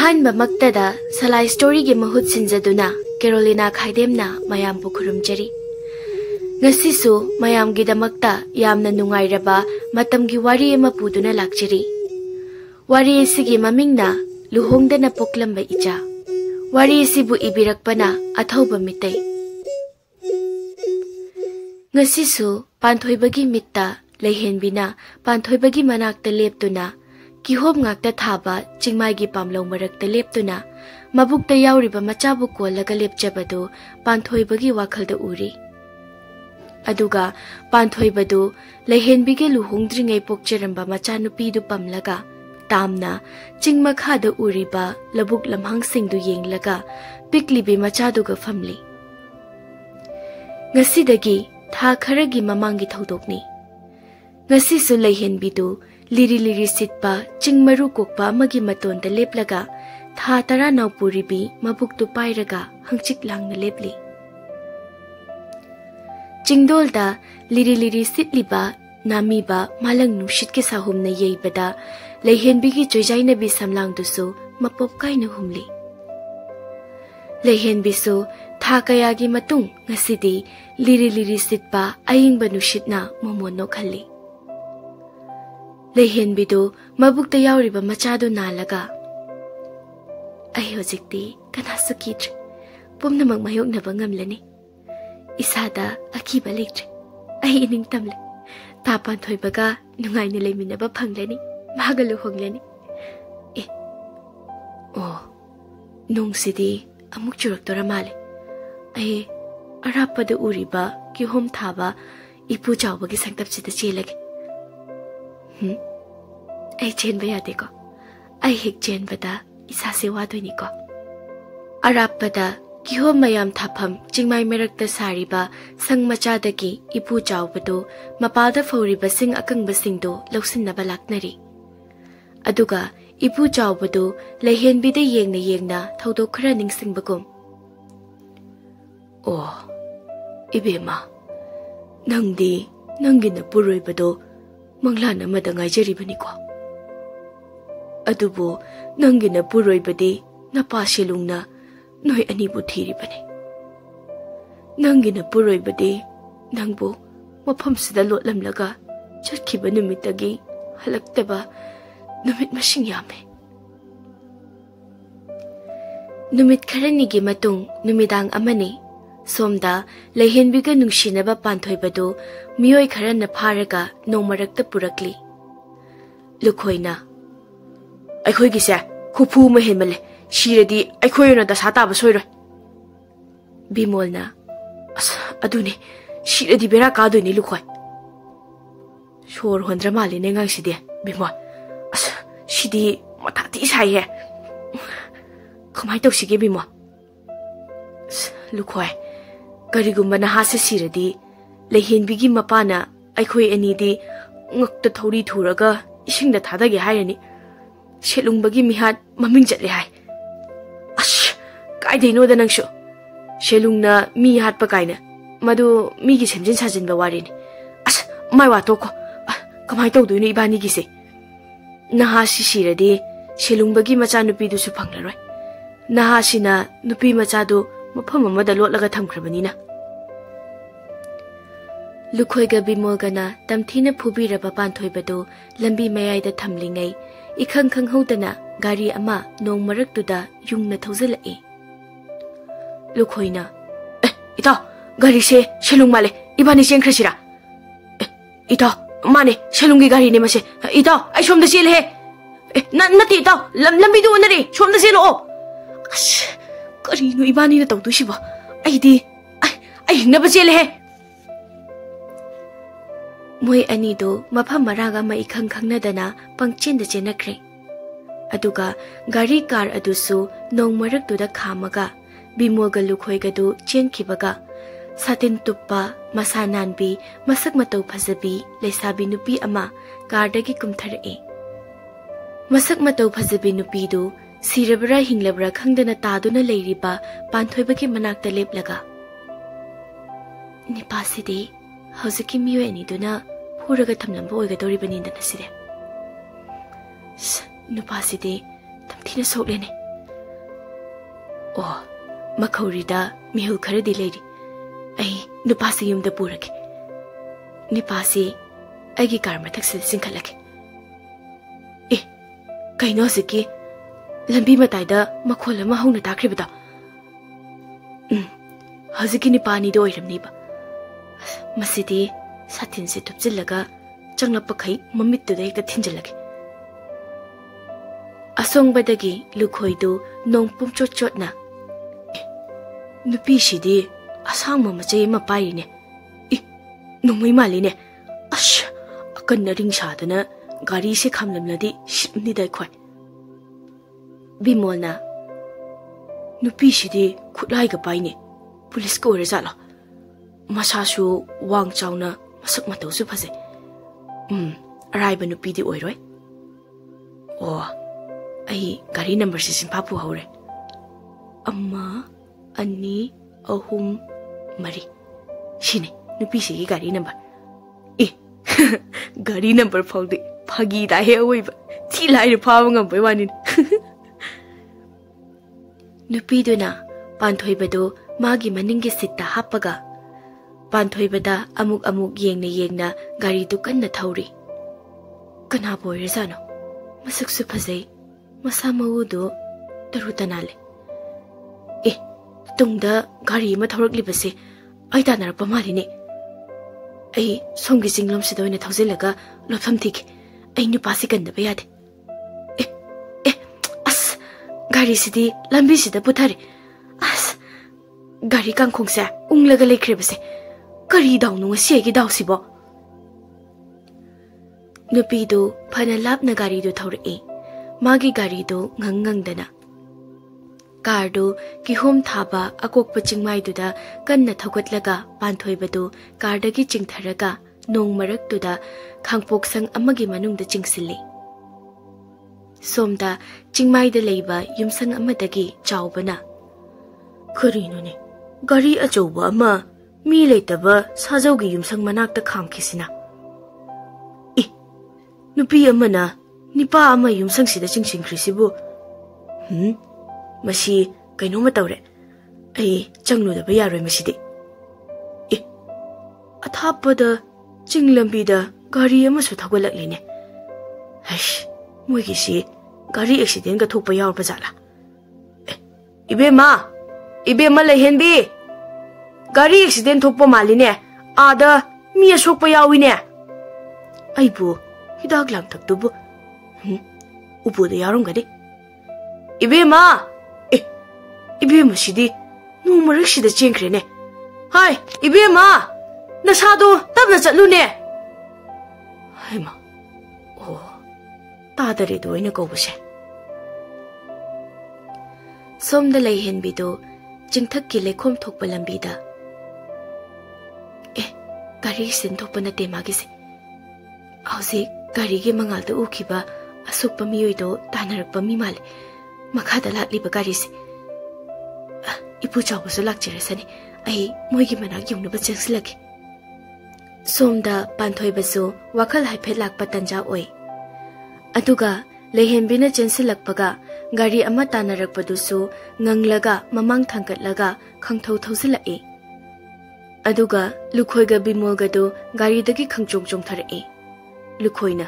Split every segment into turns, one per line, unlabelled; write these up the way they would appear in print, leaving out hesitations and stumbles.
अहानबमक्तदा सलाई story gay महूत सिंजदुना Carolina खाइदेमना मयामबु खुरुमजरी ngasisu mayamgi damakta yamna nungairaba matamgi wari ema puduna lakjari wari sigi mamingna Luhongdana Poklamba Echa wari sibu ibirakpana Athouba Meetei ngasisu panthoibagi mitta leihenbina panthoibagi manakta leptuna kihom ngakta thaba chingmaigi pamlong marakta leptuna mabukta yauriba machabu kollaga lepjabadu panthoibagi wakhalda uri aduga panthoibadu leihenbige luhongdringai pokcheramba machanupi du pamlaga tamna chingmakhada uriba labuk lamhang singdu yenglaga piklibi machaduga famli ngasidagi tha kharagi mamangi thodokni ngasi su leihenbidu liri liri sitpa chingmaru kokpa magi matonda leplaga tha tara naupuribi mabuktu pairaga hangchik langna lepli chingdolda liri liri sitliba namiba malang nushit ke sahumna yeibada leihenbigi joijaina bi samlangdusu mapop kaina humli leihenbisu tha kayagi matung ngasidi liri liri sitpa ayingba nushitna momonno khalli leihenbidu mabukta yauriba machadu nalaga ai hojikti kanasu kidre pumnamak mayoknaba ngamlani isada akiba lektre ai ining tamle tapan thoibaga nungaina leiminaba phanglani maga luhonglani e oh nungsidi amuk churaktora male ai arapada uriba ki hom thaba ipu chawbagi sangtapchida chelage ai chenba yade ko ai hek chenbada isa se wadoini ko arapada ki hom mayam thapam chingmai merakta sariba sangmachadagi ipu chawbado mapalda fauriba sing akangba singdo lausinnaba laknari aduga ipu chawbado leihenbide yengna thodok khara ningsingbagum oh ibema nangina puroibado manglana madangai jaribani ko adubo nangina puroibadi napa shelungna noi ani bu thiribani nangina puroibadi nangbu mafam sida lotlamlaga charkhiba numitagi halaktaba numit masing yame numit kharani gi matung numidang amani somda leihenbiga nungsinaba panthoibadu miyoi kharana pharaga nomarakta purakli lukhoina aikhoi gise khupu ma hemale shiradi aikhoina da sata ba soiroi bimolna aduni shiradi bera ka doini lukhoi shor hondra mali ne ngang sidi bimol shidi matati sai he khamai tawsige bimol lukhoi karigumba nahase siradi leihenbigi mapana aikhoi anidi ngakta thori thuraga isingda thadage hairani shelungbagi mihat maming jatle hai ash kaideino da nangshu shelungna mi hat pa kaina madu mi gi semjin sajin ba warini ash mai wa to ko kamai tawdoino ibani gi se nahasi siradi shelungbagi macha nupi du su phanglaroi nahasina nupi macha du mafam amada lotlaga thamkhrabanina lukhoiga bimolgana tamthina phubiraba panthoibadu lambi mayaida thamlingai ikhang khanghodana gari ama nongmaraktuda yungna thaujalai lukhoina ita gari se shelung male ibani chengkhrasira ita mane shelungi gari ne mase ita ai somda chele he nati ita lambi du onari somda chelo ash kari no ibani na tawdu shiba ai naba chele he moi anido mafam maraga ma ikhang khangnadana pangchinda chenakre aduga gari car adusu nongmaraktuda khamaga bimolga lukhoigadu chenkhibaga satin tuppa masananbi masak matau phajabi leisabi nupi ama cardagi kumtharae masak matau phajabi nupi du sirabra hinglabra khangdana taduna leiriba panthoibagi manakta leplaga nipasidi hoziki miyo aniduna puraga thamlamba oigadoribani dana sire nupasidi tamthina soklene ꯑꯣ ꯃꯈꯧꯔꯤꯗ ꯃꯤꯍꯨꯜ ꯈꯔꯗꯤ ꯂꯩꯔꯤ ꯑꯩ ꯅꯨꯄꯥꯁꯤ ꯌꯨꯝꯗ ꯄꯨꯔꯒꯦ ꯅꯨꯄꯥꯁꯤ ꯑꯩꯒꯤ car ꯃꯊꯛꯁꯤꯗ ꯆꯤꯡꯈꯠꯂꯒꯦ ꯑꯦ ꯀꯩꯅꯣ ꯍꯧꯖꯤꯛꯀꯤ ꯂꯝꯕꯤ ꯃꯇꯥꯏꯗ ꯃꯈꯣꯜ ꯑꯃ ꯍꯧꯅ ꯇꯥꯈ꯭ꯔꯤꯕꯗꯣ ꯍꯧꯖꯤꯛꯀꯤ ꯅꯨꯄꯥꯅꯤꯗ ꯑꯣꯏꯔꯝꯅꯤꯕ ꯃꯁꯤꯗꯤ ꯁꯥꯇꯤꯟꯁꯦ ꯊꯨꯞꯆꯤꯜꯂꯒ ꯆꯪꯂꯛꯄꯈꯩ ꯃꯃꯤꯠꯇꯨꯗ ꯍꯦꯛꯇ ꯊꯤꯟꯖꯤꯜꯂꯒꯦ ꯑꯁꯣꯡꯕꯗꯒꯤ ꯂꯨꯈꯣꯏꯗꯨ ꯅꯣꯡ ꯄꯨꯡꯆꯣꯠ ꯆꯣꯠꯅ ꯅꯨꯄꯤꯁꯤꯗꯤ ꯑꯁꯥꯡꯕ ꯃꯆꯩ ꯑꯃ ꯄꯥꯏꯔꯤꯅꯦ ꯅꯣꯡꯃꯩ ꯃꯥꯜꯂꯤꯅꯦ ꯑꯁ ꯑꯀꯟꯅ ꯔꯤꯡ ꯁꯥꯗꯅ ꯒꯥꯔꯤꯁꯦ ꯈꯥꯝꯂꯝꯂꯗꯤ ꯁꯤꯠꯅꯤꯗ ꯑꯩꯈꯣꯏ ꯕꯤꯃꯣꯜꯅ ꯅꯨꯄꯤꯁꯤꯗꯤ ꯈꯨꯠꯂꯥꯏꯒ ꯄꯥꯏꯅꯦ ꯄꯨꯂꯤꯁꯀ ꯑꯣꯏꯔꯖꯥꯠꯂꯣ ꯃꯁꯥꯁꯨ ꯋꯥꯡ ꯆꯥꯎꯅ ꯃꯁꯛ ꯃꯇꯧꯁꯨ ꯐꯖꯩ ꯑꯔꯥꯏꯕ ꯅꯨꯄꯤꯗꯤ ꯑꯣꯏꯔꯣꯏ ꯑꯣ ꯑꯩ ꯒꯥꯔꯤ ꯅꯝꯕꯔꯁꯤ ꯆꯤꯟꯐꯥ ꯄꯨꯍꯧꯔꯦ 1 2 3 4 ꯁꯤꯅꯦ ꯅꯨꯄꯤꯁꯤꯒꯤ ꯒꯥꯔꯤ ꯅꯝꯕꯔ ꯒꯥꯔꯤ ꯅꯝꯕꯔ ꯐꯥꯎꯗꯤ ꯐꯥꯒꯤ ꯇꯥꯍꯦ ꯑꯣꯏꯕ ꯊꯤ ꯂꯥꯏꯅ ꯐꯥꯕ ꯉꯝꯕꯩ ꯋꯥꯅꯤꯅꯦ ꯅꯨꯄꯤꯗꯨꯅ ꯄꯥꯟꯊꯣꯏꯕꯗꯨ ꯃꯥꯒꯤ ꯃꯅꯤꯡꯒꯤ ꯁꯤꯠꯇ ꯍꯥꯞꯄꯒ ꯄꯥꯟꯊꯣꯏꯕꯗ ꯑꯃꯨꯛ ꯌꯦꯡꯅ ꯒꯥꯔꯤꯗꯨ ꯀꯟꯅ ꯊꯧꯔꯤ ꯀꯅꯥꯕꯨ ꯑꯣꯏꯔꯖꯥꯠꯅꯣ ꯃꯁꯛꯁꯨ ꯐꯖꯩ ꯃꯁꯥ ꯃꯎꯗꯨ ꯇꯔꯨ ꯇꯅꯥꯜꯂꯦ ꯇꯨꯡꯗ ꯒꯥꯔꯤ ꯑꯃ ꯊꯧꯔꯛꯂꯤꯕꯁꯦ ꯑꯩ ꯇꯥꯟꯅꯔꯛꯄ ꯃꯥꯜꯂꯤꯅꯦ ꯑꯩ ꯁꯣꯝꯒꯤ ꯆꯤꯡꯂꯣꯝꯁꯤꯗ ꯑꯣꯏꯅ ꯊꯧꯖꯤꯜꯂꯒ ꯂꯣꯠꯐꯝ ꯊꯤꯒꯦ ꯑꯩ ꯅꯨꯄꯥꯁꯤ ꯀꯟꯗꯕ ꯌꯥꯗꯦ ꯑꯁ ꯒꯥꯔꯤꯁꯤꯗꯤ ꯂꯝꯕꯤꯁꯤꯗ ꯄꯨꯊꯔꯦ ꯑꯁ ꯒꯥꯔꯤ ꯀꯥꯡꯈꯣꯡꯁꯦ ꯎꯪꯂꯒ ꯂꯩꯈ꯭ꯔꯤꯕꯁꯦ ꯀꯔꯤ ꯗꯥꯎꯅꯣ ꯉꯁꯤ ꯑꯩꯒꯤ ꯗꯥꯎꯁꯤꯕꯣ ꯅꯨꯄꯤꯗꯨ ꯐꯅ ꯂꯥꯞꯅ ꯒꯥꯔꯤꯗꯨ ꯊꯧꯔꯛꯏ ꯃꯥꯒꯤ ꯒꯥꯔꯤꯗꯨ ꯉꯪꯗꯅ ꯀꯥꯔꯗꯨ ꯀꯤꯍꯣꯝ ꯊꯥꯕ ꯑꯀꯣꯛꯄ ꯆꯤꯡꯃꯥꯏꯗꯨꯗ ꯀꯟꯅ ꯊꯧꯒꯠꯂꯒ ꯄꯥꯟꯊꯣꯏꯕꯗꯨ ꯀꯥꯔꯗꯒꯤ ꯆꯤꯡꯊꯔꯒ ꯅꯣꯡ ꯃꯔꯛꯇꯨꯗ ꯈꯥꯡꯄꯣꯛꯁꯪ ꯑꯃꯒꯤ ꯃꯅꯨꯡꯗ ꯆꯤꯡꯁꯤꯜꯂꯤ ꯁꯣꯝꯗ ꯆꯤꯡꯃꯥꯏꯗ ꯂꯩꯕ ꯌꯨꯝꯁꯪ ꯑꯃꯗꯒꯤ ꯆꯥꯎꯕꯅ ꯀꯔꯤꯅꯣꯅꯦ ꯒꯥꯔꯤ ꯑꯆꯧꯕ ꯑꯃ ꯃꯤ ꯂꯩꯇꯕ ꯁꯥꯖꯧꯒꯤ ꯌꯨꯝꯁꯪ ꯃꯅꯥꯛꯇ ꯈꯥꯝꯈꯤꯁꯤꯅ ꯅꯨꯄꯤ ꯑꯃꯅ ꯅꯤꯄꯥ ꯑꯃ ꯌꯨꯝꯁꯪꯁꯤꯗ ꯆꯤꯡꯁꯤꯟꯈ꯭ꯔꯤꯁꯤꯕꯨ ꯃꯁꯤ ꯀꯩꯅꯣꯝꯃ ꯇꯧꯔꯦ ꯑꯩ ꯆꯪꯂꯨꯗꯕ ꯌꯥꯔꯣꯏ ꯃꯁꯤꯗꯤ ꯑꯊꯥꯞꯄꯗ ꯆꯤꯡ ꯂꯝꯕꯤꯗ ꯒꯥꯔꯤ ꯑꯃꯁꯨ ꯊꯧꯒꯠꯂꯛꯂꯤꯅꯦ ꯍꯩꯁ ꯃꯣꯏꯒꯤꯁꯤ ꯒꯥꯔꯤ ꯑꯦꯛꯁꯤꯗꯦꯟꯠꯒ ꯊꯣꯛꯄ ꯌꯥꯎꯔꯕ ꯖꯥꯠꯂꯥ ꯏꯕꯦꯝꯃ ꯂꯩꯍꯦꯟꯕꯤ ꯒꯥꯔꯤ ꯑꯦꯛꯁꯤꯗꯦꯟꯠ ꯊꯣꯛꯄ ꯃꯥꯜꯂꯤꯅꯦ ꯑꯥꯗ ꯃꯤ ꯑꯁꯣꯛꯄ ꯌꯥꯎꯏꯅꯦ ꯑꯩꯕꯨ ꯍꯤꯗꯥꯛ ꯂꯥꯡꯊꯛꯇꯨꯕꯨ ꯎꯄꯨꯗ ꯌꯥꯎꯔꯝꯒꯅꯤ ꯏꯕꯦꯝꯃꯁꯤꯗꯤ ꯅꯣꯡ ꯃꯔꯛꯁꯤꯗ ꯆꯦꯟꯈ꯭ꯔꯦꯅꯦ ꯍꯥꯏ ꯏꯕꯦꯝꯃ ꯅꯁꯥꯗꯣ ꯇꯞꯅ ꯆꯠꯂꯨꯅꯦ ꯍꯩꯃꯥ ꯑꯣ ꯇꯥꯗꯔꯦꯗꯣ ꯑꯩꯅ ꯀꯧꯕꯁꯦ ꯁꯣꯝꯗ ꯂꯩꯍꯦꯟꯕꯤꯗꯣ ꯆꯤꯡꯊꯛꯀꯤ ꯂꯩꯈꯣꯝ ꯊꯣꯛꯄ ꯂꯝꯕꯤꯗ ꯒꯥꯔꯤ ꯑꯦꯛꯁꯤꯗꯦꯟꯠ ꯊꯣꯛꯄ ꯅꯠꯇꯦ ꯃꯥꯒꯤꯁꯦ ꯍꯧꯖꯤꯛ ꯒꯥꯔꯤꯒꯤ ꯃꯉꯥꯜꯗ ꯎꯈꯤꯕ ꯑꯁꯣꯛꯄ ꯃꯤꯑꯣꯏꯗꯣ ꯇꯥꯟꯅꯔꯛꯄ ꯃꯤ ꯃꯥꯜꯂꯦ ꯃꯈꯥꯗ ꯂꯥꯛꯂꯤꯕ ꯒꯥꯔꯤꯁꯦ ꯏꯄꯨ ꯆꯥꯎꯕꯁꯨ ꯂꯥꯛꯆꯔꯁꯅꯤ ꯑꯩ ꯃꯣꯏꯒꯤ ꯃꯅꯥꯛ ꯌꯧꯅꯕ ꯆꯪꯁꯤꯜꯂꯒꯦ ꯁꯣꯝꯗ ꯄꯥꯟꯊꯣꯏꯕꯁꯨ ꯋꯥꯈꯜ ꯍꯥꯏꯐꯦꯠ ꯂꯥꯛꯄ ꯇꯟꯖꯥ ꯑꯣꯏ ꯑꯗꯨꯒ ꯂꯩꯍꯦꯟꯕꯤꯅ ꯆꯦꯟꯁꯤꯜꯂꯛꯄꯒ ꯒꯥꯔꯤ ꯑꯃ ꯇꯥꯟꯅꯔꯛꯄꯗꯨꯁꯨ ꯉꯪꯂꯒ ꯃꯃꯥꯡ ꯊꯥꯡꯒꯠꯂꯒ ꯈꯪꯊꯧ ꯊꯧꯖꯤꯜꯂꯛꯏ ꯑꯗꯨꯒ ꯂꯨꯈꯣꯏꯒ ꯕꯤꯃꯣꯜꯒꯗꯨ ꯒꯥꯔꯤꯗꯒꯤ ꯈꯪꯆꯣꯡ ꯆꯣꯡꯊꯔꯛꯏ ꯂꯨꯈꯣꯏꯅ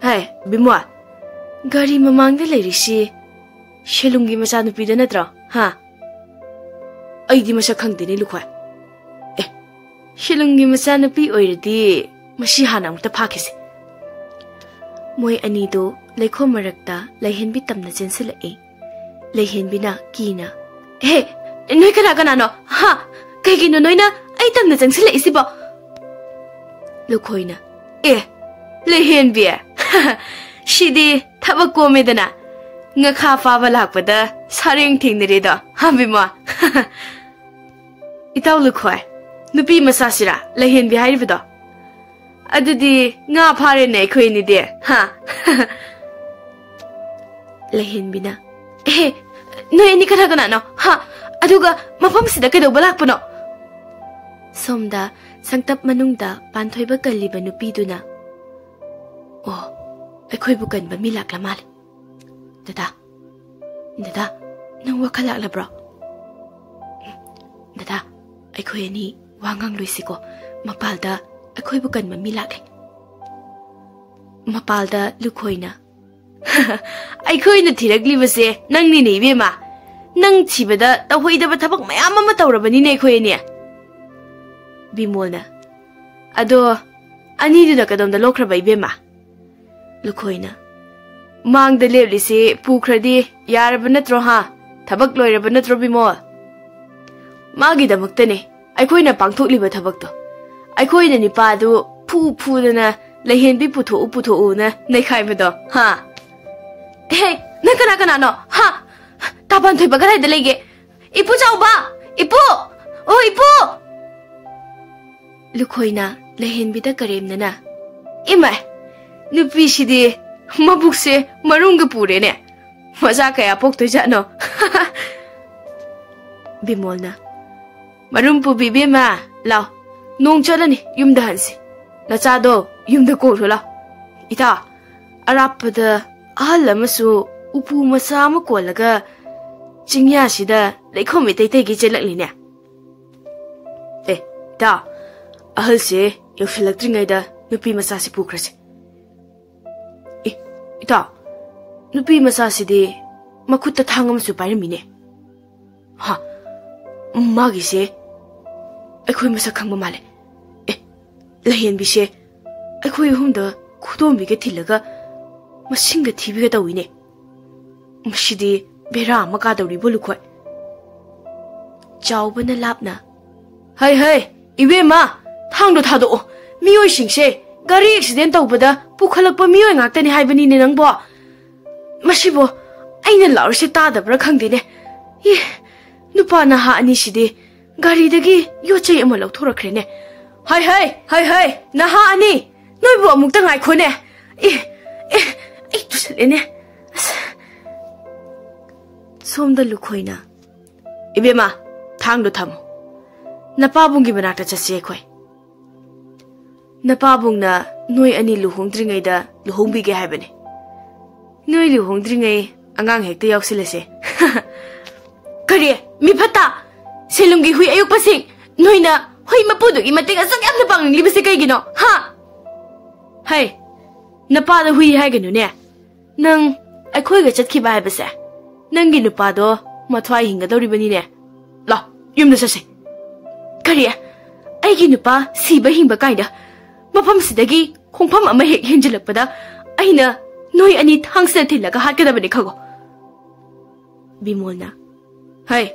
ꯍꯥꯏ ꯕꯤꯃꯣꯜ ꯒꯥꯔꯤ ꯃꯃꯥꯡꯗ ꯂꯩꯔꯤꯁꯤ ꯁꯦꯂꯨꯡꯒꯤ ꯃꯆꯥꯅꯨꯄꯤꯗ ꯅꯠꯇ꯭ꯔꯣ ꯑꯩꯗꯤ ꯃꯁꯛ ꯈꯪꯗꯦꯅꯦ ꯂꯨꯈꯣꯏ ꯁꯦꯂꯨꯡꯒꯤ ꯃꯆꯥꯅꯨꯄꯤ ꯑꯣꯏꯔꯗꯤ ꯃꯁꯤ ꯍꯥꯟꯅ ꯑꯃꯨꯛꯇ ꯐꯥꯈꯤꯁꯦ ꯃꯣꯏ ꯑꯅꯤꯗꯨ ꯂꯩꯈꯣꯝ ꯃꯔꯛꯇ ꯂꯩꯍꯦꯟꯕꯤ ꯇꯝꯅ ꯆꯦꯟꯁꯤꯜꯂꯛꯏ ꯂꯩꯍꯦꯟꯕꯤꯅ ꯀꯤꯅ ꯅꯣꯏ ꯀꯅꯥꯅꯣ ꯀꯩꯒꯤꯅꯣ ꯅꯣꯏꯅ ꯑꯩ ꯇꯝꯅ ꯆꯪꯁꯤꯜꯂꯛꯏꯁꯤꯕꯣ ꯂꯨꯈꯣꯏꯅ ꯂꯩꯍꯦꯟꯕꯤ ꯁꯤꯗꯤ ꯊꯕꯛ ꯀꯣꯝꯃꯦꯗꯅ ꯉꯈꯥ ꯐꯥꯕ ꯂꯥꯛꯄꯗ ꯁꯥꯔꯦꯡ ꯊꯦꯡꯅꯔꯦꯗꯣ ꯕꯤꯃꯣ ꯏꯇꯥꯎ ꯂꯨꯈꯣꯏ ꯅꯨꯄꯤ ꯃꯆꯥꯁꯤꯔꯥ ꯂꯩꯍꯦꯟꯕꯤ ꯍꯥꯏꯔꯤꯕꯗꯣ ꯑꯗꯨꯗꯤ ꯉꯥ ꯐꯥꯔꯦꯅꯦ ꯑꯩꯈꯣꯏꯅꯤꯗꯤ ꯂꯩꯍꯦꯟꯕꯤꯅ ꯅꯣꯏ ꯑꯅꯤ ꯀꯅꯥꯅꯣ ꯑꯗꯨꯒ ꯃꯐꯝꯁꯤꯗ ꯀꯩꯗꯧꯕ ꯂꯥꯛꯄꯅꯣ ꯁꯣꯝꯗ ꯁꯪꯇꯞ ꯃꯅꯨꯡꯗ ꯄꯥꯟꯊꯣꯏꯕ ꯀꯜꯂꯤꯕ ꯅꯨꯄꯤꯗꯨꯅ ꯑꯩꯈꯣꯏꯕꯨ ꯀꯟꯕ ꯃꯤ ꯂꯥꯛꯂ ꯃꯥꯜꯂꯦ ꯗꯗꯥ nang wakal laklabro? Dada, aikoy ani wangang luisiko, mapalda akoy bukan mamilak. Mapalda lukoy na. Aikoy na tiragli base nang ninibi ma. Nang chibada tahoy da batabak mayama matawrabani na aikoy niya. Bimol na. Ado, ani do na kadom da lokraba ibe ma. Lukoy na. Mang da lebli si pukradi yaraba natro ha. Tabak loyraba natro bimol. Magi da maktane. Aikoy na pangtukliba tabak to. Aikoy na nipa do pu da na lahin bi puto na naikay ba do. Ha? Hey, nakana no. Ha? Taban to'y bagaray da lege. Ipu chao ba? Ipu! Oh, ipu! Lukoy na lahin bi da karem na na. Imay, nupi si di mabukse marunga pure ne. Masa kaya pok to'y siya no. Bimol na. Marumpu bibi ma. Lao, nung chala ni yumdahan si. Nachado yumda ko la. Ita, arapada ahala masu upu masa makolaga jingya sida Luhongdana Meetei gi chelakli ne. Ta, ahal se yausilagtri ngai da nupi masa si pukrase. Ita, nupi masa si di makutta thangam su pairami ne. Ha, magi se aikoy masa khangba male. Lahen bi se aikoy humda khudom bi ge thilaga masinga thibiga tawine. Mashidi bera maka dawri bolu khoi. Chawbana lapna. Hai, ibe ma, thang do thado. Miyoy singse gari accident tawbada pukhalakpa miyoy ngaktani haibani ne nangbo. Masibo aina laurse tadabra khangdine. Nupa na ha ani sidi gari dagi yochai ama lauthora ne. Hai, na ha ani. Noi bu amukta ngai khone. Tusalene. Somda lukoy na. Ibe ma, thang do thamo. Napabungi banakta chase khoi. Napabung na noi ani luhongdri ngai da luhongbi ge haibane. Noi luhongdri ngai angang hekta yausilase. Kare, mi phata. Selumgi hui ayuk pasing. Noi na hoi mapudu gi mateng asak yam na bang libase kai gino. Ha. Hai. Napa da hui hai gino ne. Nang aikoy ga chatki ba haibase. Nangi nupa do mathwai hinga dawri bani ne. La, yumda sase. Kare, aigi nupa siba hingba kaida. Mapam sidagi khongpham ama hek henjilakpada aina noi ani thangsa thilaga hatkadabani khago. Bimol na. Hai,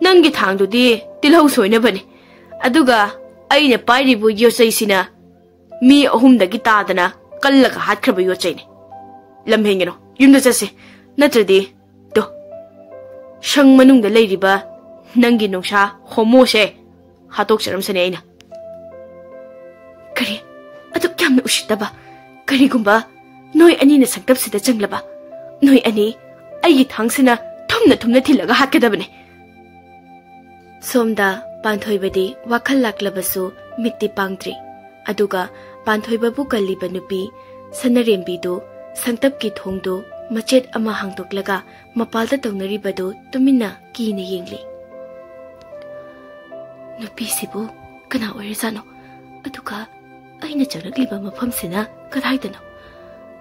nangi thangdu di tilhau soina bani. Aduga aina pairibu yochai sina mi ahumdagi tadana kallaga hatkraba yochai ne. Lamhengeno yumda chase natradi do shang manungda leiriba nangi nungsha homo se hatok charam sane aina. Kare aduk yamna ushitaba kare gumba noi ani na sangtap sida changlaba noi ani ai thangsina thumna thilaga hatkadabane. Somda panthoibadi wakhal laklabasu mitti pangtri aduga panthoibabu kalliba nupi sanarembi do sangtap ki thongdo machet ama hangtoklaga mapalda tawnaribadu tumina kine yengli. Nupi sibu kana oirisano aduga aina chanakliba mafamsina kadaidano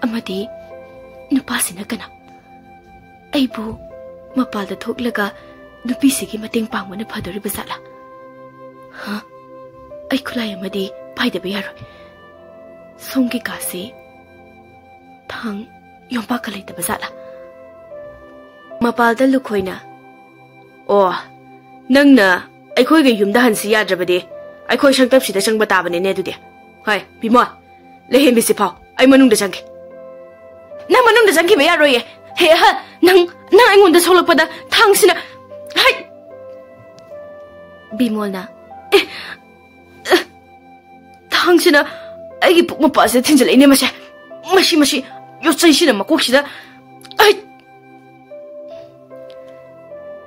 amadi nupasina kana aibu mapalda thoklaga nupi sigi mateng pangmana phadori basala. Ha, ai khulai amadi paida bayaro. Songi kasi thang yompa kalai ta basala. Mapalda lukhoina. Oh, nangna akhoi ge yumda hansi yadrabade akhoi sangtap sida changba tabane ne dude. Hai, bimo. Lehem bisi phau. Ai manung da changke. Nang manung da changke bayaro ye. He ha, nang aingon da solakpada thang sina. Hai. Bimol na. Thang aigi puk mapa se thinjal ine mashi yo chai sina makok sida ai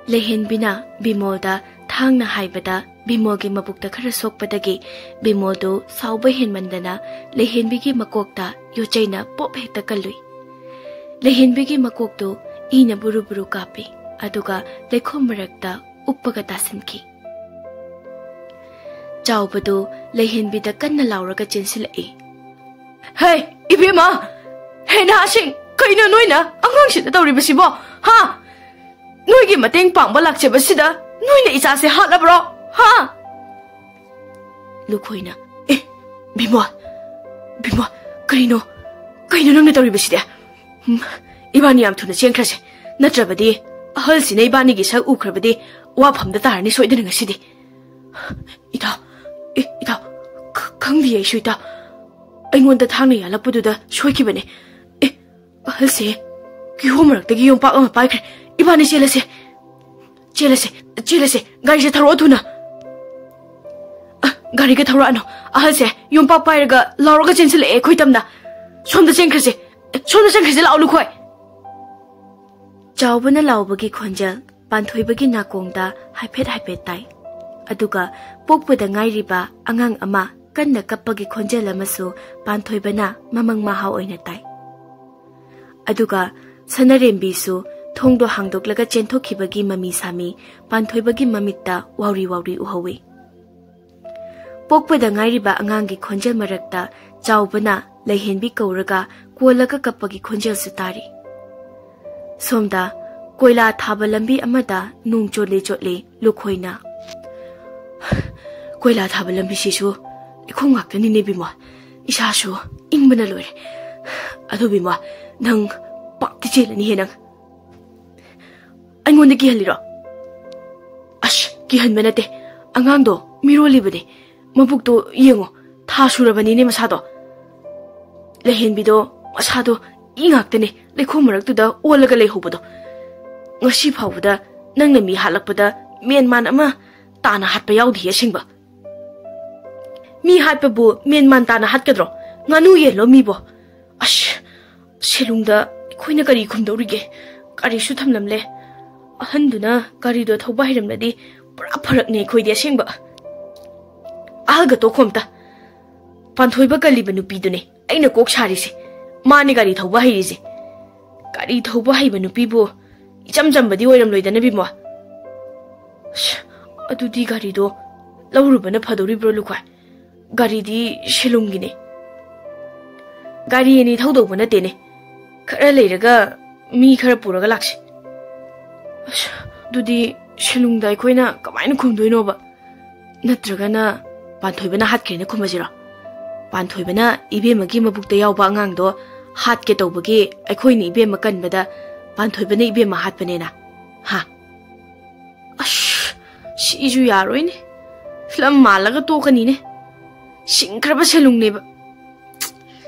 lehen bina bimol da thang na haibada bimol gi mabukta khara sokpadagi bimol do sauba hen mandana lehen bi gi makok da yo chai na pop hekta kalui lehen bi gi makok do ina buru kapi aduga lekhom marakta uppaga tasinki. Chaubadu lehenbida kanna lauraga chensilai. Hey, ibima! Hey nashing! Kaina noina! Angang sida tawribasibo! Ha! Noigi mateng pangba lakchabasida! Noina isase hatlabro! Ha! Lukhoina. Eh! Bima! Bima! Kaino nangna tawribasida! Ibani yam thuna chengkrase. Natrabadi ahalsina ibani gi sak ukrabadi wafamda tarani soidana ngasidi. Ida khangdi ai suita. Aingonda thangna yalakpaduda soikibane. Ahalse kihomarakta yompak ama paikre. Ibani chelase gari se tharo thuna. Gari ga tharo ano. Ahalse yompak pairaga lauraga chensile khoitamna. Somda chengkrase lao lukhoi. Chaubana laubagi khonjal panthoibagi nakongda haipet tai. Aduga pokpada ngairiba angang ama kanna kappagi khonjal amasu panthoibana mamang mahau oina tai. Aduga sanarembi su thongdo hangdoklaga chenthokibagi mami sami panthoibagi mamitta wari uhawi. Pokpada ngairiba angangi khonjal marakta chaubana lehenbi kauraga kualaga kappagi khonjal su tari. Somda koila thaba lambi amada nung chotle lukhoina. Koila thaba lambi sisu ikhongakani ne bima isasu ingbana lore. Adu bima nang pakti chelani he nang. Aingonda kihaliro. Ash kihanbana te angangdo miroli bade mabukto yengo tha surabani ne masado. Lehenbido masado ingaktane lekhomaraktuda olaga lehobodo. Ngasi phawda nangna mi halakpada menman ama tana hatpa yaudhi asingba. Mi hatpabu menman tana hatkadro nganu yelo mibo. Ash selungda khoina kari khumdorige kari su thamlamle. Ahanduna kari do thoba hiramladi pura pharakne khoide asingba. Alga to khomta panthoiba kaliba nupidune aina kok sarisi. Mani gari thauba hairisi. Gari thauba haiba nupibu ichamjambadi oiramloidana bimo. Adudi gari do laurubana phadoribro lukhwa. Gari di shilungine. Gari ani thaudobana tene. Khara leiraga mi khara puraga lakse. Adudi shilungda aikoina kamaina khumdoino ba. Natragana panthoibana hatkrena khumajira. Panthoibana ibemagi mabukta yawba angangdo hat ke tawbagi aikoini ibema kanbada panthoibana ibema hatpanena. Ha. Ash siju yaroine. Film malaga tokani ne. Singkraba selungneba.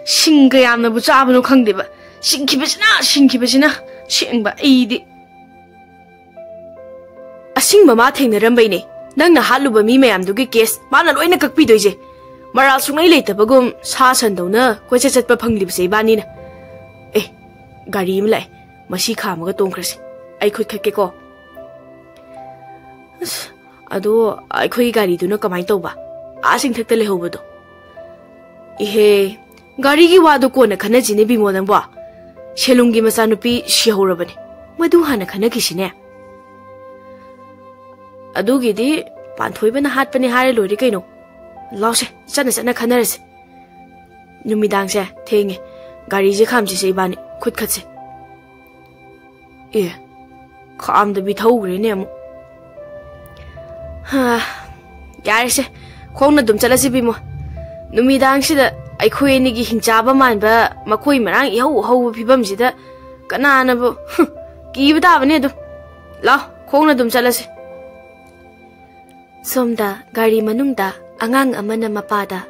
Singa yamna bu chabano khangdeba. Singkibasina singba aidi. Asingba ma thengnarambaine. Nangna haluba mi mayamdugi case mana loina kakpidoije. Maral sungai leitabagum sa sandona koicha chatpa phanglibse ibani na. Gari imlai masi khamaga tongkrase. Ai khut khakke ko. Ado ai khoi gari duna kamai tawba. Asing thakta lehobado. Ihe gari gi wadu ko na khana jine bimo nangba. Shelungi masanupi shihorabani. Madu hana khana kisine. Ado gidi panthoibana hatpani hare lori kaino. Lause chana khanarase. Numidang se thenge gari je khamji se ibani khut khatse. Kham da bi thogre ne amu. Ha yare se khongna dum chalase bimo. Numidang sida ai khoi ni gi hingchaba manba makoi marang ihau phibam sida kanana bu ki bata bane du. La khongna dum chalase. Somda gari manungda angang amana mapada.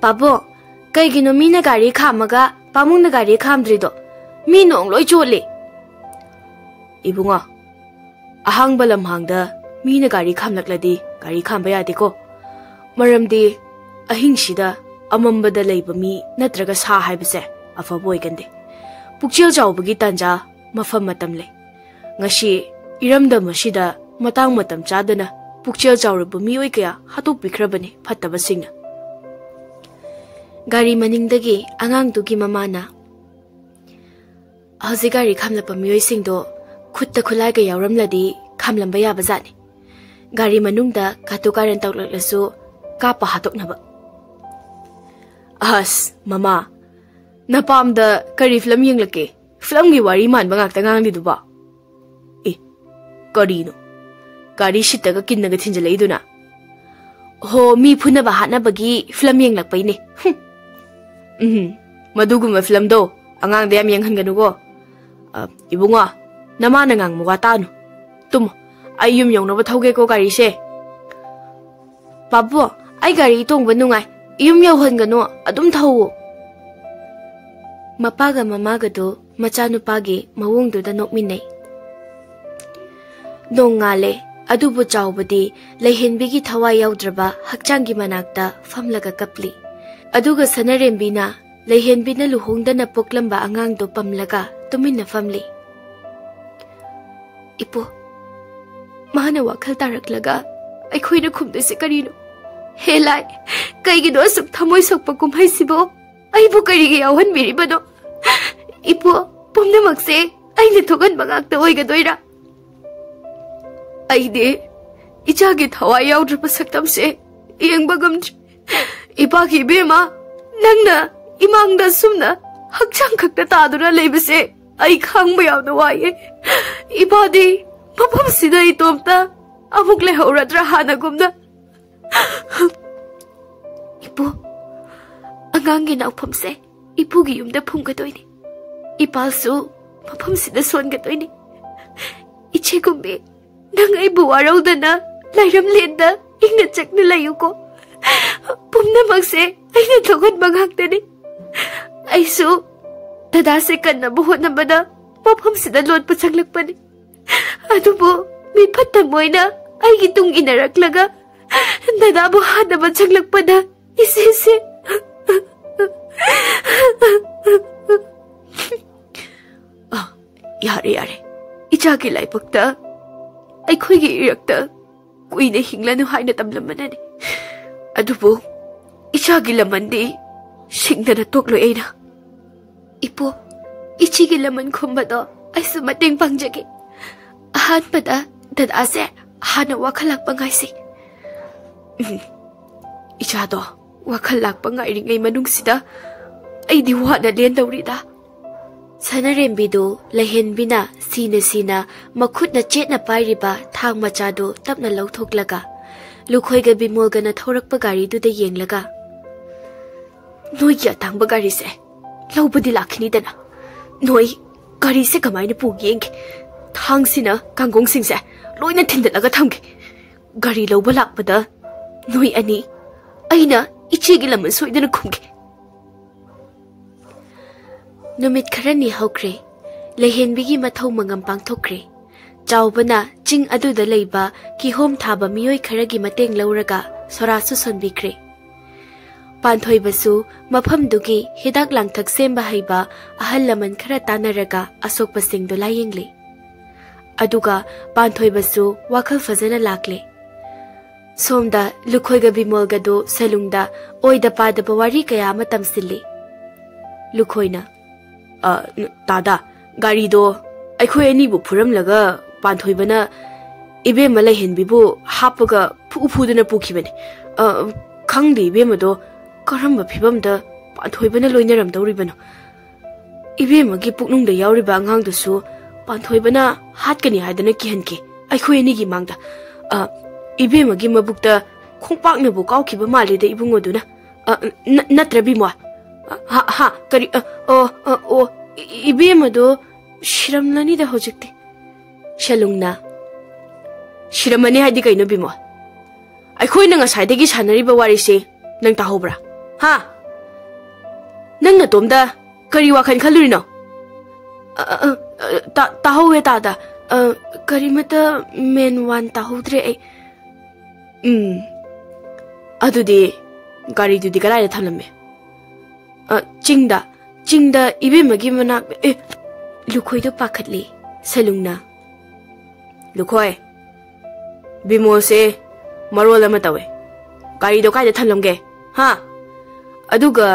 Pabo, kaigino mina gari khamaga pamungna gari khamdrido. Mi nong loi chole. Ibunga, ahang balam hangda mina gari khamlakladi gari khamba yade ko. Maramdi ahing sida amambada leiba mi natraga sa haibase afabo igande. Pukchil jawbagi tanja mafam matam le. Ngashi iramda masida matang matam chadana pukchil jawrabu mioi kaya hatuk bikrabani phattaba singna. Gari maningdagi angang dugi mamana. Hausi gari khamlapa mioi singdo खुत्ता खुलाई का यावरम लदी खामलंबा याबा जाने गाड़ी मनुंगदा कातु कारन तौलक्लसु कापा हातोकनबा अस mama नपामदा करी film यंगलके film की वारी मानबा ngakta ngangdiduba ए करीनो गाड़ी सिटगा किन्नगा थिंजलैदुना हो मी फुनबा हानबगी फिल्म यंगलकपैने मदुगुम फिल्म दो अंगांग दे यम यंगहनगनुगो इबुंगा नमाना ngang muga tanu tum ayum yongnoba thauge ko gari se babu ai gari tongba nungai yum yauhanganu adum thau mapaga mamaga do machanu pagi mawongdu da nokminai nongale adubu chawbadi leihenbigi thawai yaudrba hakchangi manakta famlaga kapli aduga sanarembina leihenbina luhongdana poklamba angang do pamlaga tuminna famli Ipoh माना वाखल तारकलगा अखोइना खुमदसे करिनो हेलाय कईगिनो असुक थमोय सोकपा कुमहाइसिबो अइबो करिगे यावहन बिरिबनो Ipoh पुमनमक्से अइने थोगन बगाक्ता ओइगदोइरा अइदे इचागे थवाय यावद्रप सक्तमसे यंगबगम इपागी बेमा नंगना इमांगदा सुमना हक्चांग खक्ता तादुरा लेबसे आई खांग यावना वाये इबादी मफम सिदा इतोमता अमुक लेहौरद्रा हानागुमना इपु अंगांगी नाउफमसे इपुगी युमदा फुंगदोइनी इपालसु मफम सिदा सोनगदोइनी इचेगुम्बे नंग आइबु वारौदना लाइरम लेंदा इंगना चकना लायुको पुमनमक्से आइना थोगन बगाक्तनी आइसु दादा से कन्ना होटनबदा मफम सिदा लोटपा चंगलकपनी अदुबो मी फत्तमोइना आइगी तुंग इनरक्लगा दादा बो हादबा चंगलकपदा इसे यारे यारे इचागी लाइपक्ता अखोइगी इरक्ता कुइने हिंगलानु हाइना तमलमनाने अदुबो इचागी लमनदी सिंगदना तोकलो एना इपो इचीगी लमन खुम्बदो ऐसु मतेंग पांगजगे अहानबदा दादासे हाना वाखल लाकपा गाइसि इचादो वाखल लाकपा गाइरिङै मनुंगसिदा ऐदि वाना लेन दौरिदा सनरेम्बिदो लहेनबिना सीना मखुटना चेटना पाइरिबा थांग मचादो तपना लौथोकलगा लुखोइगा बिमोलगना थौरकपा गारिदुदा येंगलगा नोइया तांगबा गारिसे लौबदी लाखिनीदना नोई गाड़ी से कमाइने पुगेंगे थांगसिना कांगोंसिंगसे लोइना थिंदलगा थमगे गाड़ी लौबा लाकपदा नोई अनि अइना इचेगी लमन सोइदना खुमगे नुमित खरनी हौख्रे लेहेनबिगी मथौ मंगम पांगथोख्रे चावबना चिंग अदुदा लेबा किहोम थाबा मियोय खरगी मतेंग लौरगा सोरासु सोनबिख्रे पांथोइबसु मफमदुगी हिदाक लांगथक सेंबा हैबा अहल लमन खरा तानरगा असोकपसिंगदो लायेंगले अदुगा पांथोइबसु वाखल फजना लाकले सोमदा लुखोइगा बिमोलगदो सलुंगदा ओइदा पादबा वारी कया मतम सिल्ले लुखोइना दादा गाड़ीदो अखोइ अनिबु फुरमलगा पांथोइबना इबेमा लैहेनबिबु हापगा फुफुदना पुखिबने खंगदे इबेमदो करम्बा फिबमदा पांथोइबना लोइनरमदौरिबनो इबेमगी पुकनुंगदा यावरिबा अंगांगदसु पांथोइबना हातकनी हायदना किहनके अखोइ अनिगी मांगदा इबेमगी मबुक्ता खोंपाकनबु काउखिबा मालेदा इबुंगोदुना नत्रबिमो हा करी ओ इबेमदो शिरमलनीदा होजिकते शलुंगना शिरमनी हायदि कैनो बिमो अखोइना ngसाइदगी सानरिबा वारिसे नंग ताहोब्रा हा नंग नतोमदा करी वाखन खलुरिनो ताहोवे तादा करीमता मेन वान ताहोद्रे अदुदि गाड़ी दुदि कलाय थलमे चिंगदा इबेमगी मना लुखोइदो पाखतले सलुंगना लुखोय बिमोसे मरोल अमा तवे गाड़ीदो कायदा थलमगे हा अदुगा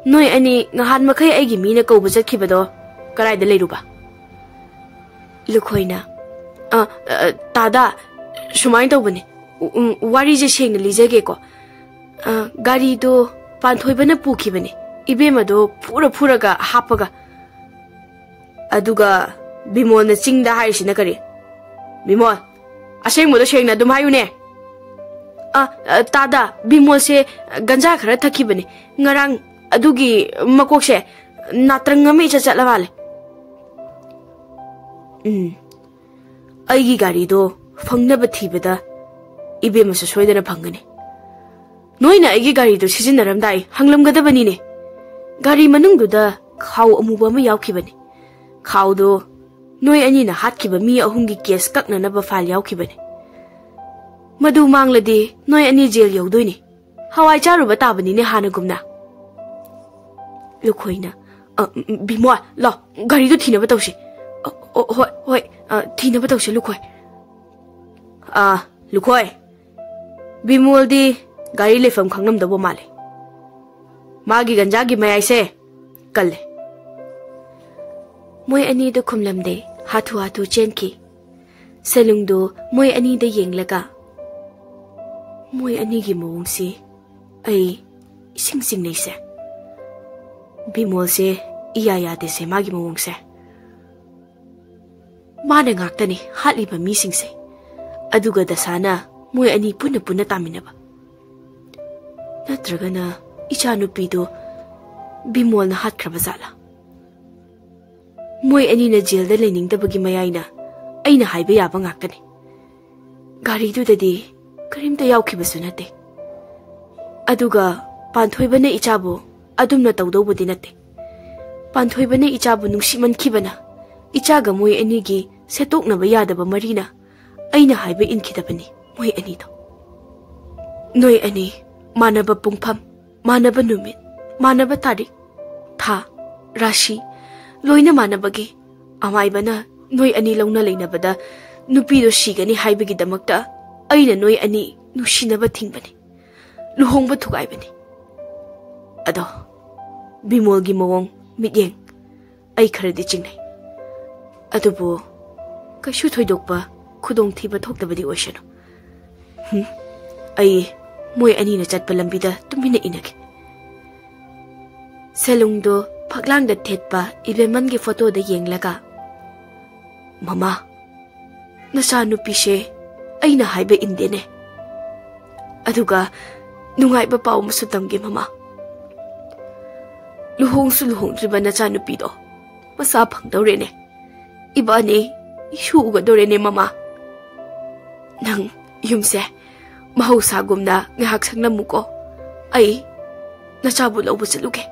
नोय अनि ngहान मखै आइगी Meena कौबा चखिबदो करायदा लेरुबा Lukoina. Tada, Shumai Dobani. Wari je sheng Lizageko. Gari do Pantoibana Pukibani. Ibemado Puraga Hapaga. Aduga Bimon the sing the high shinakari. Bimon, a shame with a sheng at the Mayune. Tada, Bimon say Ganjakara Takibani. Narang Adugi Makoshe. Natrangami Chalavale. Aigi Garido, Fungna Batibida, Ibimus a Sweden Pangani. Noina Aigi Garido, Sizinaram Dai, Hanglam Gadabanini. Gari Manunguda, Cow Mubama Yaukibani. Cow do, Noi Anina Hatkiba me a hungi kies Kakna never file Yaukibani. Madu Mangladi, Noi Ani jail Yoduni. How I charu Batabani Hanagumna. Lukoina. Bimoa, lo, Gari do Tina Batoshi. Hoi, Tina Batoshi, Lukoi. Lukoi. Bimoldi, Gari le from Kangnam the Womali. Magi Ganjagi, may I say? Kalle. Moy ani do kumlamde, hatu chenki. Selungdo, moy ani de yeng laga. Moy ani gi mongsi. Ay, sing nese. Bimol se, iya de se magi mongse. Mana ngaktani, hatli ba missing se. Aduga dasana, moy ani puna taminaba. Natragana, ichanu pido, Bimol na hat krabazala. Moy ani na jail da lening da bagi mayayna, ay na haiba yabang akani. Gari do dadi, karim da yauki basunate. Aduga, Panthoiba na ichabo, adum na tawdaw ba dinate. Panthoiba na ichabo nung siman kibana, ichaga moy ani gi, setok na bayada ba marina, ay na haiba inkidabani, moy ani do. Noy ani, mana ba pungpam, mana ba numit, mana ba tarik, tha, rashi, Loina manabagi, amay ba na, noy ani lang na lay na bada, nupido shigani haibagi damakta, ay na noy ani, nushina ba ting bani, luhong ba tugay bani. Ado, bimolgi mawang, mityeng, ay karadi chingnay. Ado po, kasyu thoydok ba, kudong tiba thok dabadi oisano. Ay, moy ani na chat palambida, tumina inag. Selungdo, Paglang da tetpa, ibeman gi photo da yeng laga. Mama, nasa nupi siya, ay na haiba indine. Aduga, nungay ba pao masutang gi mama. Luhong riba nasa nupi do, masapang daw rin eh. Iba ni, isuuga daw rin eh mama. Nang, yumse, mahusagom na ngahaksang na muko, ay, nasabulaw ba sa lugi.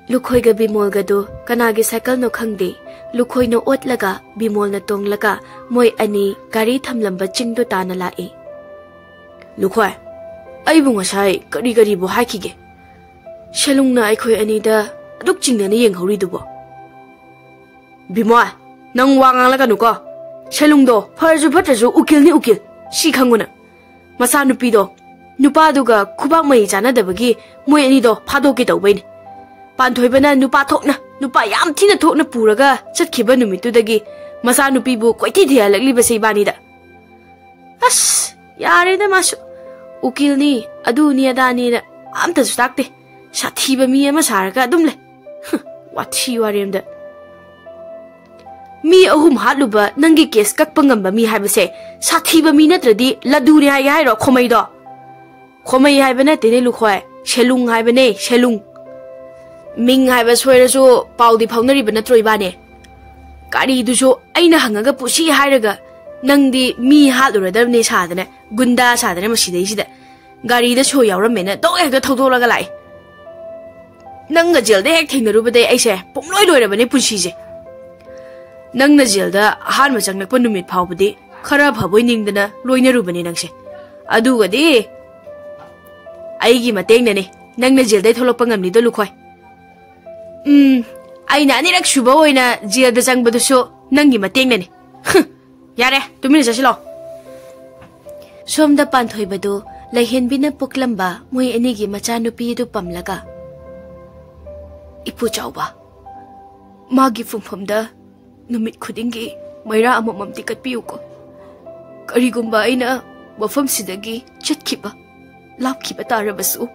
Lukoy ga bimol ga do, kanagi cycle no khangde, lukoy no ot laga, bimol na tong laga, moy ani, gari thamlamba chingdo ta na lae. Lukoy, ay bunga say, gari bo hakige. Shalung na ay koy ani da, aduk ching na niyeng hori do bo. Bimol, nang wangang laga nuko. Shalung do, paraju pataju ukil ni ukil, si khanguna. Masa nupi do, nupa do ga kubak may jana da bagi, moy ani do, pado ki daw bay ni. Panthoiba na nupa thokna, nupa yam thina thokna puraga, chatkiba numitudagi, masa nupibu koiti thiya lagliba sa ibani da. As, yare na masu. Ukil ni, adu ni adani na, amta sutakte, sathiba miya masaraga adumle. Wathi warem da. Mi ahum hatluba nangi kes kakpangamba mi haibase, sathiba mi natradi laduri hai hairo khomai do. Khomai haibana tene lukhoy, shelung haibane, shelung. Ming hai ba soira so paudi phaunari ba natroi ba ne kari du so aina hangaga pusi hairaga nangdi mi halura dabne sadane gunda sadane masidai sida gari da so yawramena do hega thaudoraga lai nanga jail da hek thingnaru ba dai aise pomloi loira ba ne pusi je nangna jail da har ma changnak pa numit phawbudi khara phaboi ningdana loinaru ba ne nangse aduga de aigi mateng ne nangna jail dai tholok pangam ni do lukhoi aina anirak shuba oina jail da chang baduso nangi mateng ne yare tumina jasilo somda panthoi badu laihenbina poklamba moi anigi machanupi du pamlaga ipu chawba magi fumphumda नुमित खुदिंगी मैरा अमममती कटपियुको करिगुंबा अइना वफम सिदगी चटखिबा लापखिबा तारबसु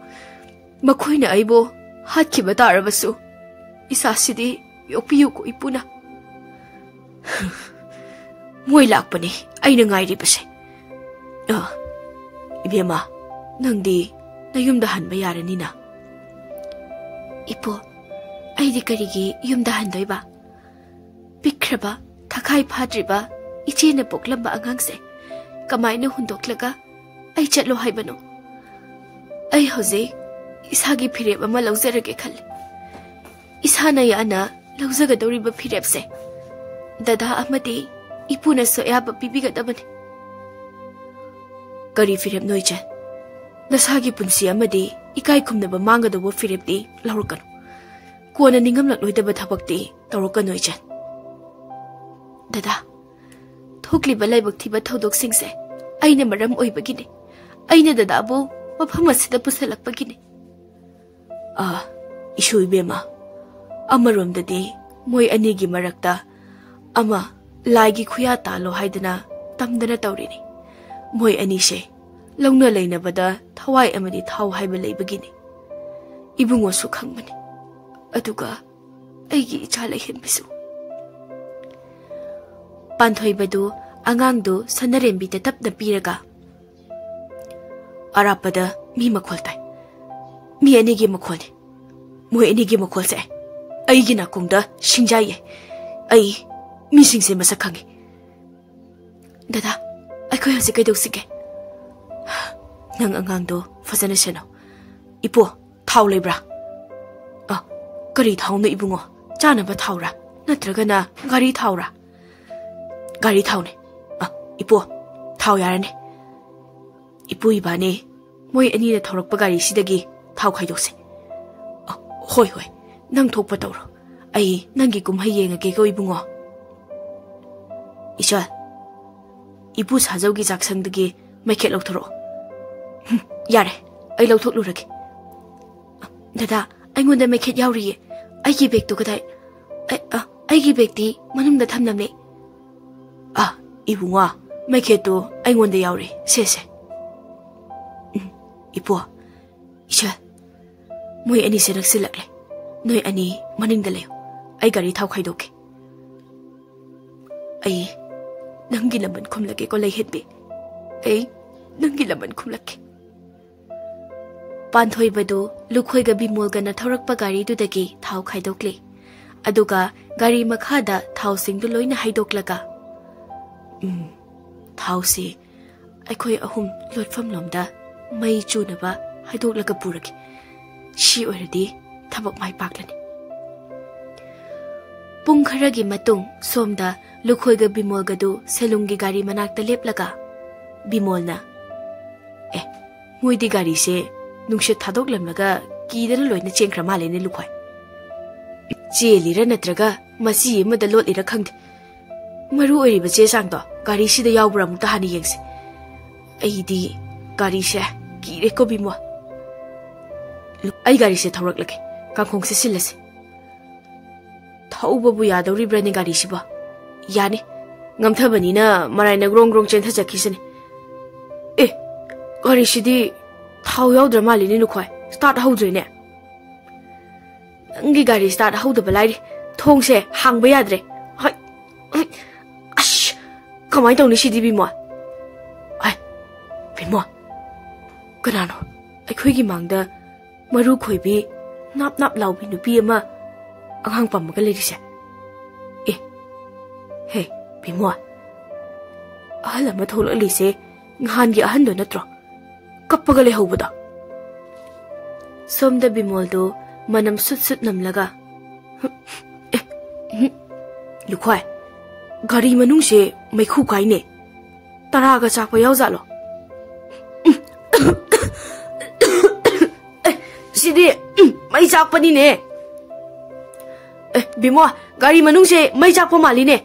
मखोइना अइबो हातखिबा तारबसु इसासिदी योपियुको इपुना मोय लाकपने अइना ngairibase इबेमा Nandi नयुमदा हनबा यारनिना Ipoh अइदि करिगी युमदा हनदोइबा पिख्रबा थखाई फाद्रिबा इचेना पोकलंबा अंगांगसे कमाइना हुंदोक्लगा अइ चलो हाइबनो अइ हजे इसागी फिरेब अमा लौजरगे खल्ले इसाना याना लौजगदौरिबा फिरेबसे ददा अमदी इपुना सोयाबा पिबिगदबने करी फिरेब नोइचे नसागी पुंसी अमदी इकाई खुमनबा मांगदबो फिरेबदी लौरकनो कोना निंगम लक्लोइदबा थबकती तौरकनोइचे ददा थोकलिबा लाइबक थिबा थौदोकसिंगसे अइना मरम ओइबगिने अइना ददाबो मफम असिदा पुसलकपगिने इशु इबेमा अमरोमददी मोय अनिगी मरक्ता अमा लाइगी खुया तालो हाइदना तमदना तौरिनी मोय अनिसे लौना लैनबदा थवाई अमदी थाव हाइबा लैबगिने इबुंगोसु खंगबने अदुगा अइगी इचा लैहेनबिसु पांथोइबदु अंगांगदु सनरेंबीते तपना पीरगा अरापदा मी मखोल ताई मी अनिगी मखोलने मोय अनिगी मखोलसे अइगी नाकोंगदा सिंजाइये अइ मीसिंगसे मसक खंगे दादा अखोय हजे कैदौसिगे नंग अंगांगदु फजना सेनो इपो थाव लेब्रा करी थाउनो इबुंगो चानबा थावरा नत्रगना गाड़ी थावरा गाड़ी थावने इपो थाव यारने इपु इबाने मोय अनीना थौरकपा गाड़ी सिदगी थाव खाइदोसे होय होय नंग थोकपा तौरो अइ नंगी कुमहै येंगगे को इबुंगो इचा इपु साजौगी जाक्संगदगी मैखेट लौथरो यारे अइ लौथोकलुरगे दादा अइंगोंदा मैखेट यावरिये अइगी बेगतो कदाय अइगी बेगती मनुंगदा थमनमने इबुंगा मैखेतो अइंगोंदा यावरे सेसे इपो इचा मोय अनी से नक्सिलकले नोय अनी मनिंगदा लेयो अइ गाड़ी थाव खाइदोके अइ नंगी लमन खुमलके को लैहेदबे अइ नंगी लमन खुमलके पांथोइबदो लुखोइगा बिमोलगना थौरकपा गाड़ीदुदगी थाव खाइदोकले अदुगा गाड़ी मखादा थाव सिंगदु लोइना हाइदोकलगा थाव से अखोय अहुम लोटफम लोमदा मई चुनबा हाइदोकलगा पुरगे शी ओइरदी थबक माइ पाकलनी पुंग खरगी मतुंग सोमदा लुखोइगा बिमोलगदु सेलुंगी गाड़ी मनाक्ता लेपलगा बिमोलना मोइदी गाड़ी से नुंशे थादोकलमलगा कीदना लोइना चेंख्रा मालेने लुखोय चेलिरा नत्रगा मसी अमदा लोटलिरा खंगदे मरु ओइरिबा चे सांगदो गाड़ी सिदा यावब्रा मुक्ता हानि येंगसे अइदी गाड़ी से कीरे को बिमो अइ गाड़ी से थौरकलगे कांखोंग से सिलसे थौबबु यादौरिब्राने गाड़ी सिबा याने ngamthabani na marai na grong grong chen tha chakhisane gari sidi thau yaudra mali ni nukhoi start haudre ne ngi gari start hauda balai thong se hangba yadre hai ash kamai tawni sidi bi mo ai bi mo kanano aikhoi gi mangda maru khoi bi nap nap lau bi nupi ama anghang pam ga lerise hey bi mo ala ma tholo lise ngan gi ahan do natro kappaga le hobada somda bimol do manam sut sut namlaga lukhai gari manung se maikhu kai ne tara ga chakpa yaw jalo sidi mai chakpa ni ne bimo gari manung se mai chakpa mali ne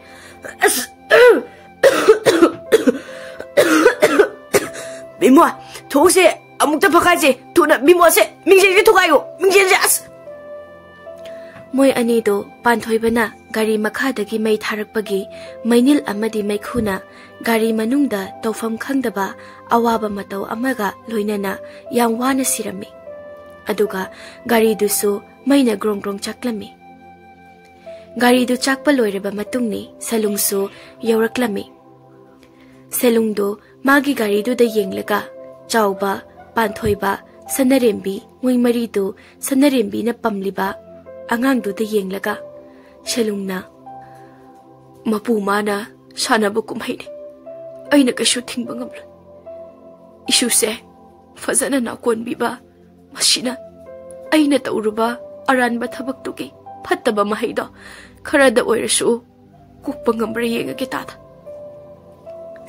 bimo those amukta phakai je thuna bimo se mingje je thukai go mingje je as Moi anido Panthoibana gari makhadagi mai tharakpagi mainil amadi maikhuna gari manungda tawfam khangdaba awaba matau amaga loinana yang wana sirami. Aduga gari dusu maina grong grong chaklami. Gari du chakpa loireba matungni salungsu yawraklami. Salungdo magi gari du da yenglaga chawba Panthoiba Sanarembi moi maridu Sanarembi na pamliba angang du da yenglaga Salungna mapu mana sanaba kumhaini aina kashu thingba ngamla isu se fazana na konbiba masina aina tauruba aranba thabak tuki phattaba mahaido kharada oirasu kukpa ngambra yenga ke tada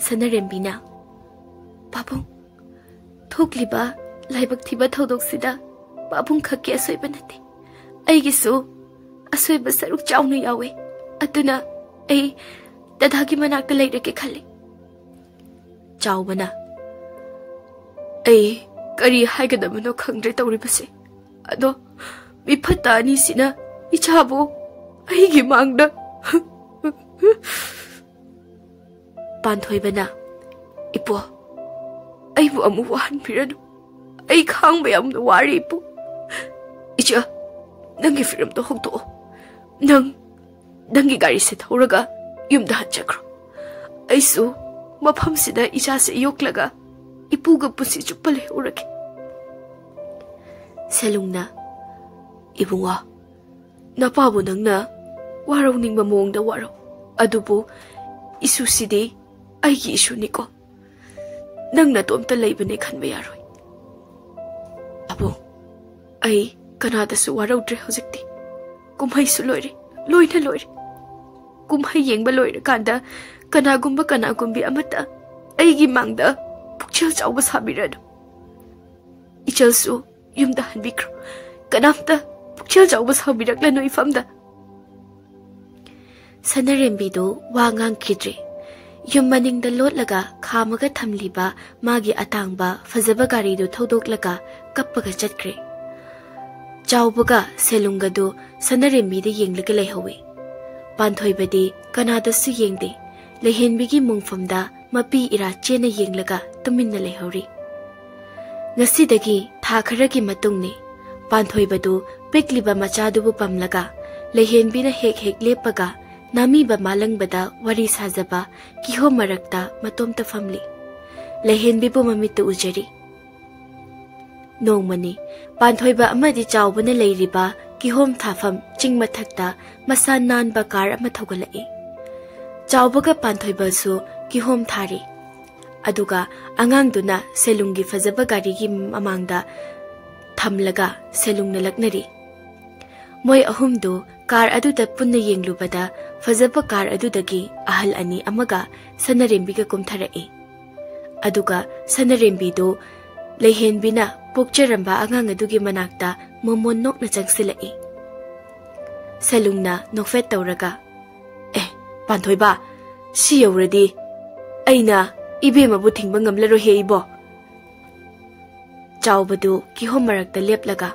Sanarembina babung thokliba laibak thiba thodok-sida babung khakki asoiba nate aigisu asoiba saruk chauna yawe aduna ai dadagi manakta leirake khali chawbana ai kari haigadamano khangdre tawribase ado miphatta ani sina ichabo aigi mangda Panthoibana ipo aibu amu wan piradu ai khangba yamna wari ipo icha nangi firam to hokto nangi gari se thauraga yumda hanchakro aisu mafam sida icha se yoklaga ipuga pusi chupale urake Salungna ibunga napabu nangna warau ningba mongda warau adubu isu sidi aigi isu niko nangna tomta leibane khanba yaroi abu ai kanada su warau dre hojikti kumhai su loire loina loire kumhai yengba loire kanda kana gumbi amata aigi mangda pukchel chawba sabiradu ichel su yumda hanbikro kanamta pukchel chawba sabirakla no ifamda Sanarembido wangang kidre yum maningda lotlaga khamaga thamliba magi atangba fazaba gari do thodoklaga kappaga chatkre chawbaga selunga do Sanarembi de yenglaga lehawe Panthoibadi kanada su yengde lehenbigi mungfamda mapi ira chena yenglaga tuminna lehori ngasidagi tha kharagi matungni Panthoibadu pekliba machadubu pamlaga lehenbina hek lepaga Nami ba malang bada wari sajaba kiho marakta matomta family lehen bibu mamitu ujari nongmani Panthoiba amadi chawbana leiriba kihom thafam chingmathakta masa nan ba kar ama thogalai chawbaga Panthoiba su kihom thari aduga angang duna selungi fazaba gari gi mamangda thamlaga selungna laknari moi ahumdu car अदुदा पुन्ना येंगलुबदा फजबा car अदुदगी अहल अनि अमगा सनरेम्बिगा कुमथरए अदुगा सनरेम्बिदो लेहेनबिना पोक्चरंबा अंगांग अदुगी मनाक्ता मोमोन नोकना चंगसिलए सलुंगना नोफेट तौरगा पांथोइबा सि यौरदि अइना इबेमाबु थिंगबा ngamlaro he ibo चावबदु किहोम मरक्ता लेपलगा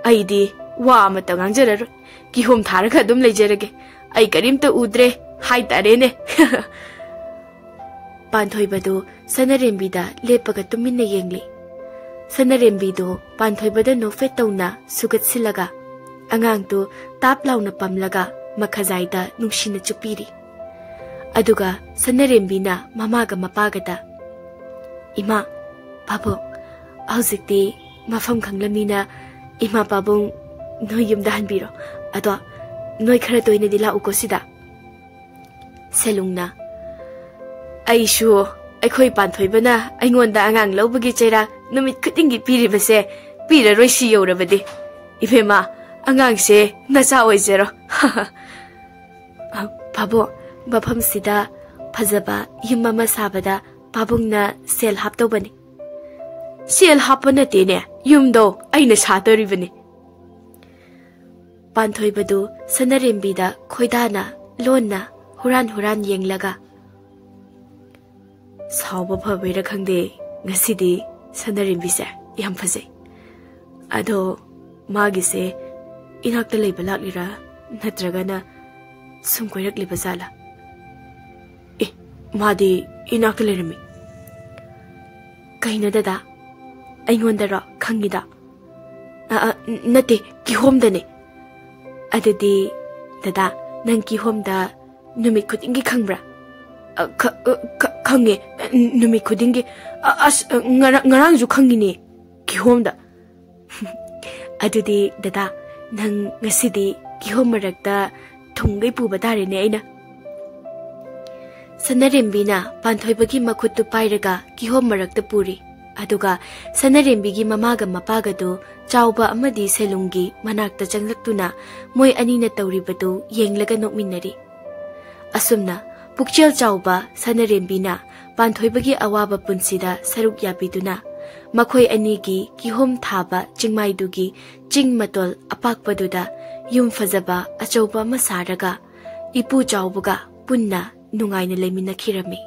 अइदि वा अमता ngangjararu Kihom tharaga dum lejerage ai karimta udre hai tarene Panthoibadu Sanarembida lepaga tuminna yengli Sanarembido Panthoibada nofet tawna sugatsilaga angangtu taplawna pamlaga makhazaida nungshina chupiri aduga Sanarembina mamaga mapagada Ima babu auzikti mafam khanglamina ima babung no yumda hanbiro Ado noi khara toina dila ukosida Selungna Aishu aikhoi Panthoibana aingonda angang lobagi chera numit khudingi piribase pira roisi yorabadi ibema angang se nacha oizero babo bafam sida phajaba yimama sabada babungna sel haptobani sel hapana tene yumdo aina satoribani Panthoibadu Sanarembida khoidana lonna huran yenglaga Sawba phabera khangde ngasidi Sanarembi se yam phajai ado magi se inakta leiba laklira natragana sum koirakliba zala. Madi inakta leirami. Kaino dada aingondara khangida. Nate kihomdane. Adadi dada nang kihomda numit khudingi khangbra. Khange numit khudingi as ngarangju khangini kihomda. Adudi dada nang ngasidi kihom marakta thungai puba tarene aina. Sanarembina panthoibagi makhutu pairaga kihom marakta puri. Aduga sanarembigi mamaga mapagadu chauba amadi selungi manakta changlaktuna moi anina tawribadu yenglaga nokminnari. Asumna pukchel chauba sanarembina panthoibagi awaba punsida saruk yabiduna makhoi anigi kihom thaba chingmaidugi chingmatol apakpaduda yum fazaba achauba masaraga ipu chaubuga punna nungaina leminakirami.